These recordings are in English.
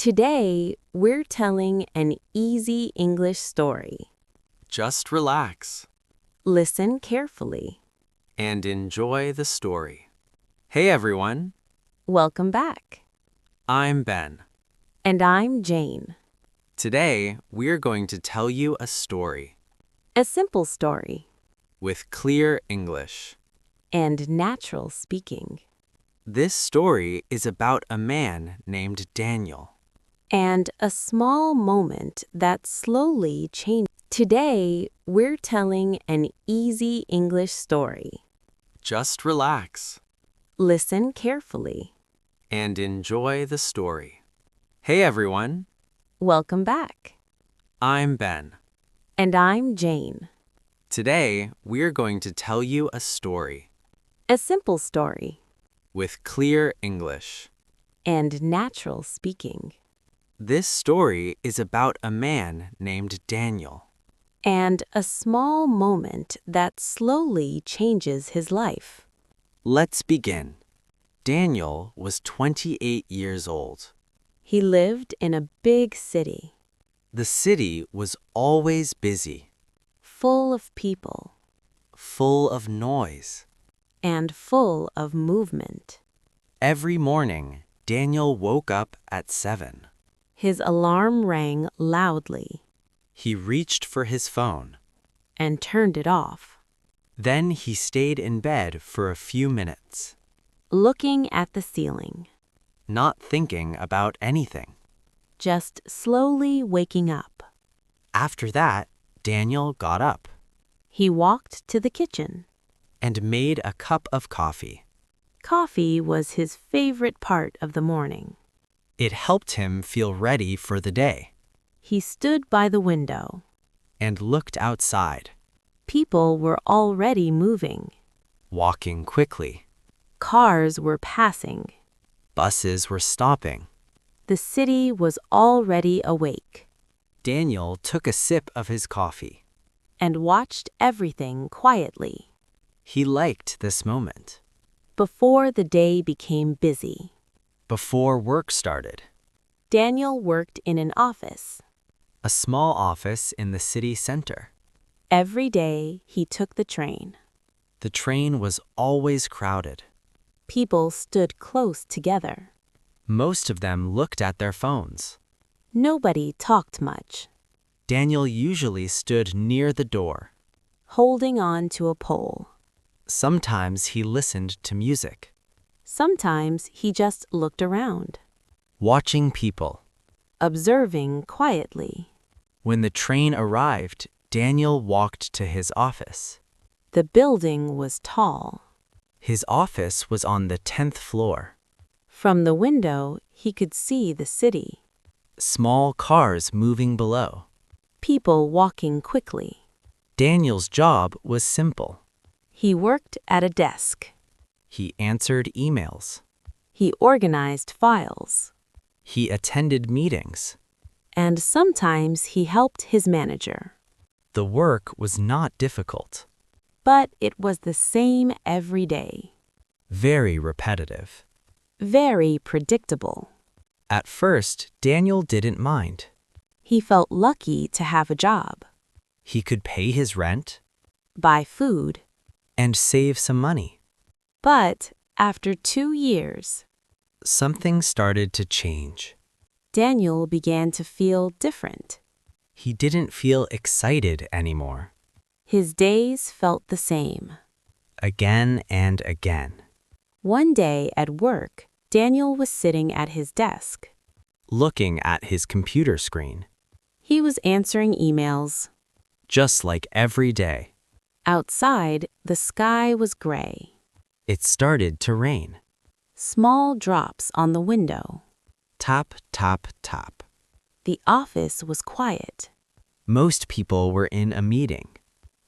Today, we're telling an easy English story. Just relax Listen carefully. and enjoy the story. Hey everyone, Welcome back. I'm Ben. And I'm Jane. Today, we're going to tell you a story A simple story with clear English. and natural speaking. This story is about a man named Daniel. And a small moment that slowly changed. Today, we're telling an easy English story. Just relax Listen carefully. and enjoy the story. Hey everyone, Welcome back. I'm Ben. And I'm Jane. Today, we're going to tell you a story A simple story with clear English. and natural speaking. This story is about a man named Daniel. And a small moment that slowly changes his life. Let's begin. Daniel was 28 years old. He lived in a big city, The city was always busy, full of people full of noise. and full of movement. Every morning, Daniel woke up at 7. His alarm rang loudly He reached for his phone. and turned it off, Then he stayed in bed for a few minutes, looking at the ceiling, not thinking about anything. just slowly waking up. After that, Daniel got up He walked to the kitchen. and made a cup of coffee. Coffee was his favorite part of the morning. It helped him feel ready for the day He stood by the window. and looked outside, People were already moving. walking quickly. Cars were passing. Buses were stopping. The city was already awake Daniel took a sip of his coffee. and watched everything quietly He liked this moment. before the day became busy. Before work started, Daniel worked in an office. a small office in the city center. Every day he took the train. The train was always crowded. People stood close together. Most of them looked at their phones. Nobody talked much, Daniel usually stood near the door. holding on to a pole. Sometimes he listened to music, Sometimes he just looked around, watching people. observing quietly. When the train arrived, Daniel walked to his office. The building was tall. His office was on the 10th floor. From the window, he could see the city. Small cars moving below. People walking quickly. Daniel's job was simple. He worked at a desk. He answered emails. He organized files. He attended meetings. And sometimes he helped his manager. The work was not difficult. But it was the same every day. Very repetitive. Very predictable. At first, Daniel didn't mind. He felt lucky to have a job, He could pay his rent buy food. and save some money. But after 2 years, Something started to change. Daniel began to feel different. He didn't feel excited anymore. His days felt the same. Again and again. One day at work, Daniel was sitting at his desk. Looking at his computer screen. He was answering emails. Just like every day. Outside, the sky was gray. It started to rain. Small drops on the window. Tap, tap, tap. The office was quiet. Most people were in a meeting.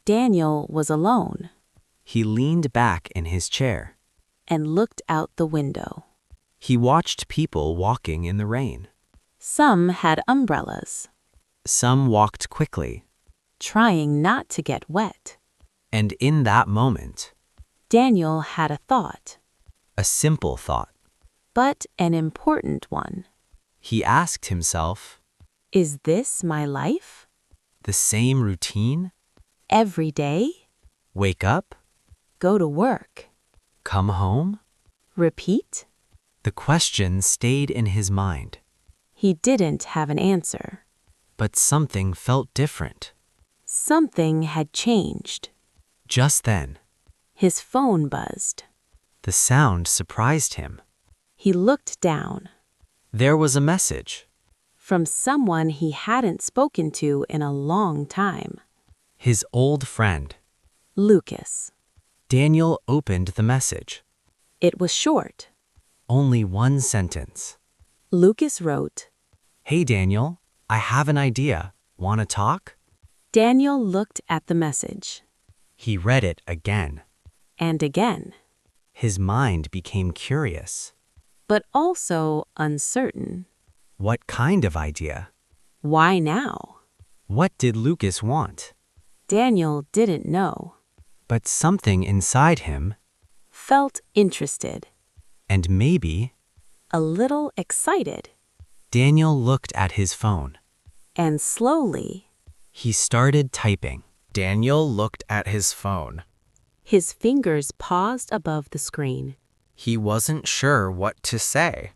Daniel was alone He leaned back in his chair. and looked out the window. He watched people walking in the rain. Some had umbrellas, Some walked quickly. trying not to get wet. And in that moment, Daniel had a thought, a simple thought. but an important one. He asked himself, Is this my life? the same routine? Every day? Wake up? Go to work? Come home? Repeat? The question stayed in his mind, He didn't have an answer. but something felt different. Something had changed. Just then, His phone buzzed. the sound surprised him. He looked down. There was a message. From someone he hadn't spoken to in a long time. His old friend. Lucas. Daniel opened the message. It was short. Only one sentence. Lucas wrote, Hey Daniel, I have an idea. Want to talk? Daniel looked at the message. He read it again. And again. His mind became curious. But also uncertain. What kind of idea? Why now? What did Lucas want? Daniel didn't know. But something inside him, Felt interested. and maybe, A little excited. Daniel looked at his phone. And slowly, He started typing. Daniel looked at his phone. his fingers paused above the screen. He wasn't sure what to say.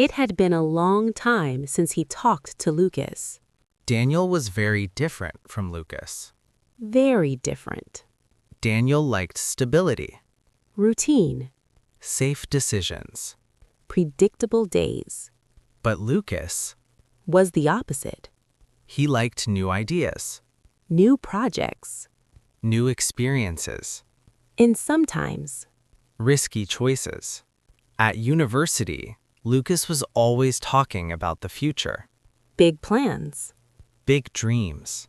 It had been a long time since he talked to Lucas. Daniel was very different from Lucas. Very different. Daniel liked stability, Routine. safe decisions. Predictable days. But Lucas, Was the opposite. he liked new ideas, New projects. new experiences, And sometimes, risky choices. At university, Lucas was always talking about the future, big plans. big dreams.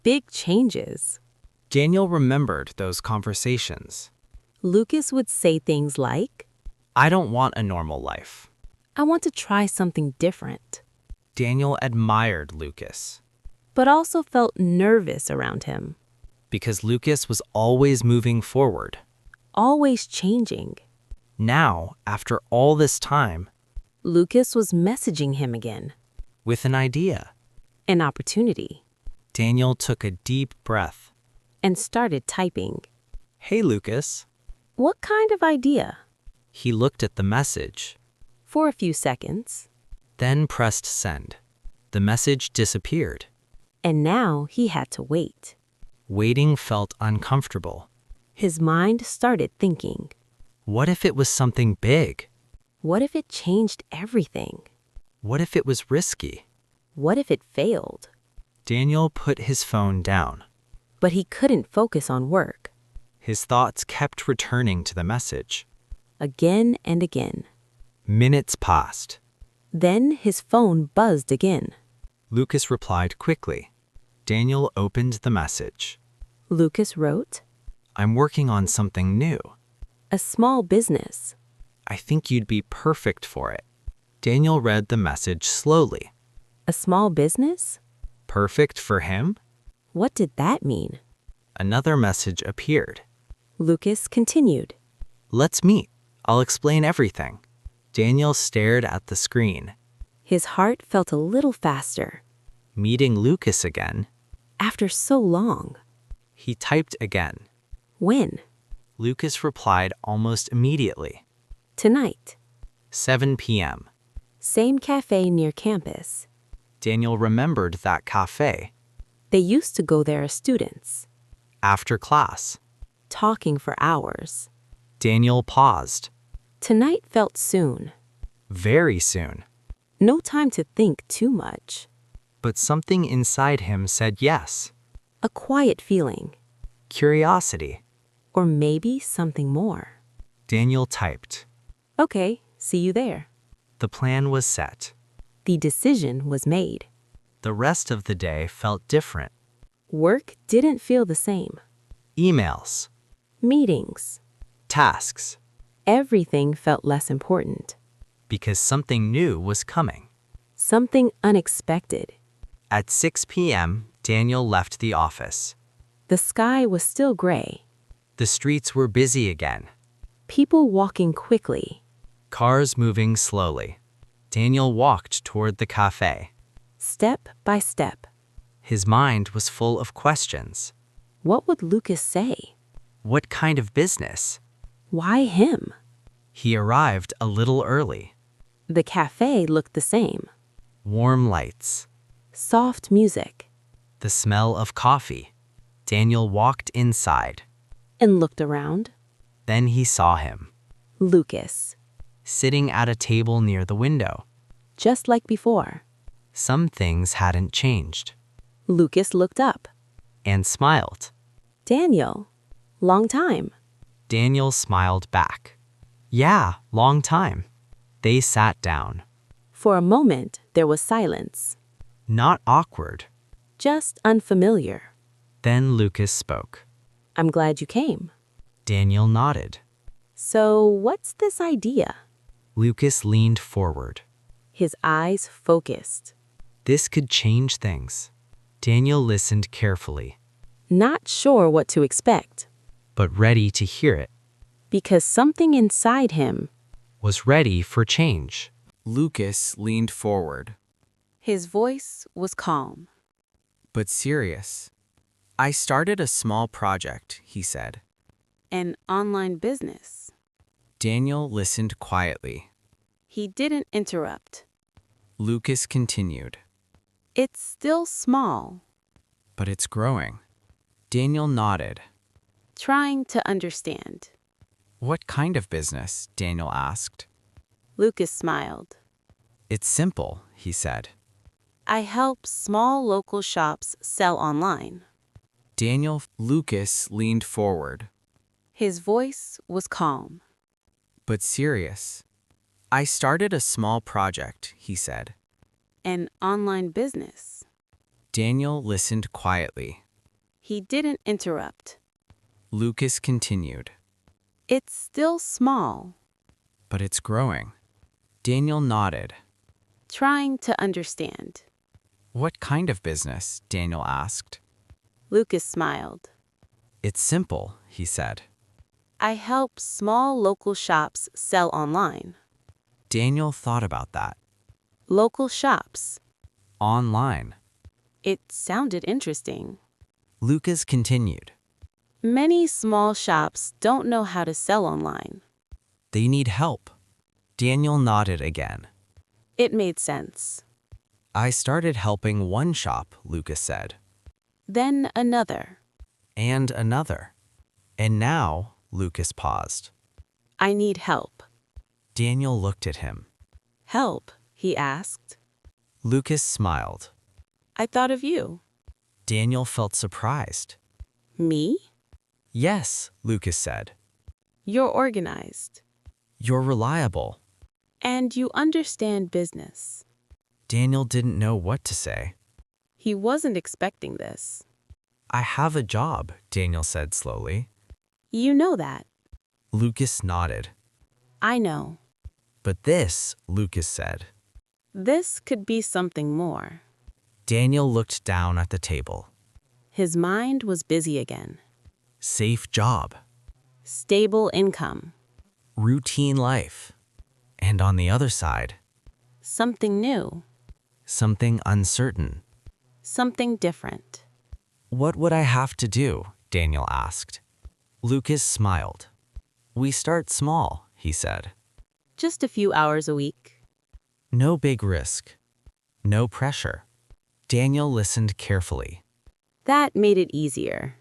Big changes. Daniel remembered those conversations. Lucas would say things like, I don't want a normal life. I want to try something different. Daniel admired Lucas But also felt nervous around him. because Lucas was always moving forward. Always changing. Now, after all this time, Lucas was messaging him again. with an idea, An opportunity. Daniel took a deep breath. And started typing. Hey, Lucas. What kind of idea? He looked at the message, For a few seconds. then pressed send. The message disappeared. And now he had to wait. Waiting felt uncomfortable. His mind started thinking. What if it was something big? What if it changed everything? What if it was risky? What if it failed? Daniel put his phone down. But he couldn't focus on work. His thoughts kept returning to the message. Again and again. Minutes passed. Then his phone buzzed again. Lucas replied quickly. Daniel opened the message. Lucas wrote, I'm working on something new. a small business. I think you'd be perfect for it. Daniel read the message slowly. A small business? Perfect for him? What did that mean? Another message appeared. Lucas continued. Let's meet. I'll explain everything. Daniel stared at the screen. His heart felt a little faster. Meeting Lucas again. After so long. He typed again. When? Lucas replied almost immediately. Tonight. 7 p.m. Same cafe near campus. Daniel remembered that cafe. They used to go there as students. After class, Talking for hours. Daniel paused. Tonight felt soon. Very soon. No time to think too much. But something inside him said yes. A quiet feeling. Curiosity. Or maybe something more. Daniel typed. Okay, see you there. The plan was set. The decision was made. The rest of the day felt different. Work didn't feel the same. Emails, Meetings. tasks, Everything felt less important. because something new was coming. Something unexpected. At 6 p.m., Daniel left the office. The sky was still gray. The streets were busy again. People walking quickly. Cars moving slowly. Daniel walked toward the cafe. step by step. His mind was full of questions. What would Lucas say? What kind of business? Why him? He arrived a little early. The cafe looked the same. Warm lights. Soft music. The smell of coffee. Daniel walked inside. And looked around. Then he saw him, Lucas. sitting at a table near the window. Just like before. Some things hadn't changed. Lucas looked up. And smiled. Daniel. Long time. Daniel smiled back. Yeah, long time. They sat down. For a moment, there was silence. Not awkward. Just unfamiliar. Then Lucas spoke. I'm glad you came. Daniel nodded. So, what's this idea? Lucas leaned forward. His eyes focused. This could change things. Daniel listened carefully, Not sure what to expect. but ready to hear it. Because something inside him. Was ready for change. Lucas leaned forward, His voice was calm. but serious. I started a small project, he said. An online business. Daniel listened quietly. He didn't interrupt. Lucas continued, It's still small. but it's growing. Daniel nodded. Trying to understand. What kind of business? Daniel asked. Lucas smiled. It's simple, he said. I help small local shops sell online. Lucas leaned forward, His voice was calm. but serious. I started a small project, he said. An online business. Daniel listened quietly. He didn't interrupt. Lucas continued, It's still small. but it's growing. Daniel nodded. Trying to understand. What kind of business? Daniel asked. Lucas smiled. It's simple, he said. I help small local shops sell online. Daniel thought about that. Local shops. Online. It sounded interesting. Lucas continued. Many small shops don't know how to sell online. They need help. Daniel nodded again. It made sense. I started helping one shop, Lucas said. Then another. And another. And now, Lucas paused. I need help. Daniel looked at him. Help? He asked. Lucas smiled. I thought of you. Daniel felt surprised. Me? Yes, Lucas said. You're organized. You're reliable. And you understand business. Daniel didn't know what to say. He wasn't expecting this. I have a job, Daniel said slowly. You know that. Lucas nodded. I know. But this, Lucas said. This could be something more. Daniel looked down at the table. His mind was busy again. Safe job. Stable income. Routine life. And on the other side, Something new. something uncertain. Something different. What would I have to do? Daniel asked. Lucas smiled. We start small, he said. Just a few hours a week. No big risk. No pressure. Daniel listened carefully. That made it easier.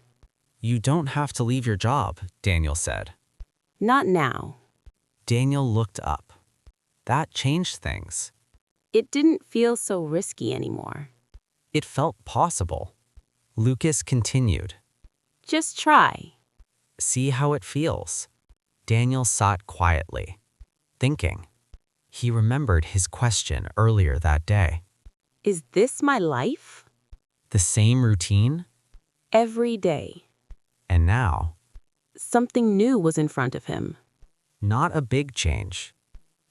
You don't have to leave your job, Daniel said. Not now. Daniel looked up. That changed things. It didn't feel so risky anymore. It felt possible. Lucas continued. Just try. See how it feels. Daniel sat quietly, thinking. He remembered his question earlier that day. Is this my life? The same routine? Every day. And now, Something new was in front of him. not a big change.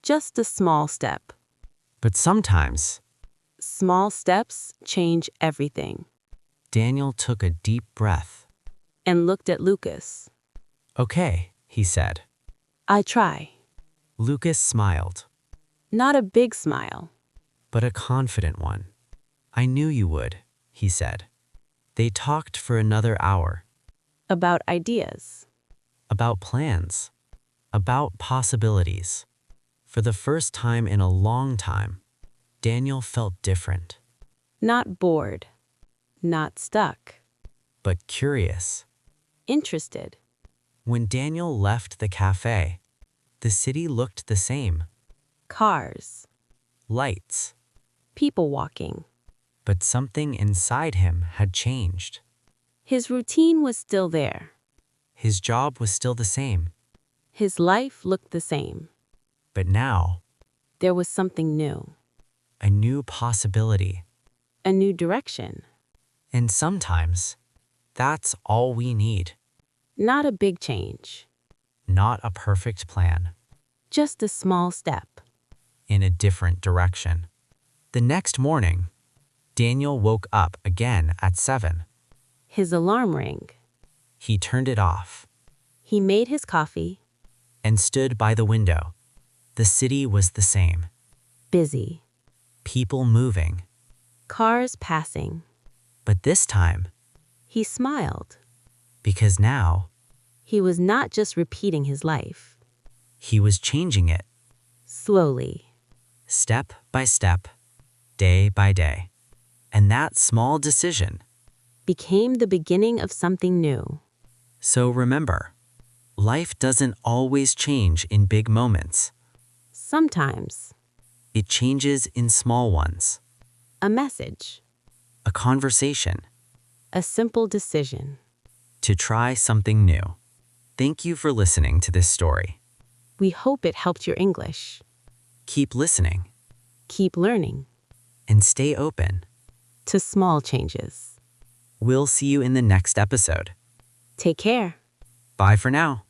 Just a small step. But sometimes, Small steps change everything. Daniel took a deep breath. And looked at Lucas. Okay, he said. I try. Lucas smiled. Not a big smile. but a confident one. I knew you would, he said. They talked for another hour, About ideas. about plans, about possibilities. For the first time in a long time, Daniel felt different, Not bored. Not stuck. but curious. Interested. When Daniel left the cafe, the city looked the same. Cars. Lights. People walking. But something inside him had changed. His routine was still there. His job was still the same, His life looked the same. but now, There was something new. a new possibility. A new direction. And sometimes, that's all we need. Not a big change. Not a perfect plan, Just a small step. in a different direction. The next morning, Daniel woke up again at 7. His alarm rang. He turned it off He made his coffee. and stood by the window. The city was the same. Busy. People moving. Cars passing. But this time, He smiled. because now, He was not just repeating his life. he was changing it, Slowly. step by step, day by day. And that small decision. Became the beginning of something new. So remember, life doesn't always change in big moments. Sometimes. It changes in small ones. A message. A conversation. A simple decision. To try something new. Thank you for listening to this story. We hope it helped your English. Keep listening Keep learning. and stay open. To small changes. We'll see you in the next episode. Take care. Bye for now.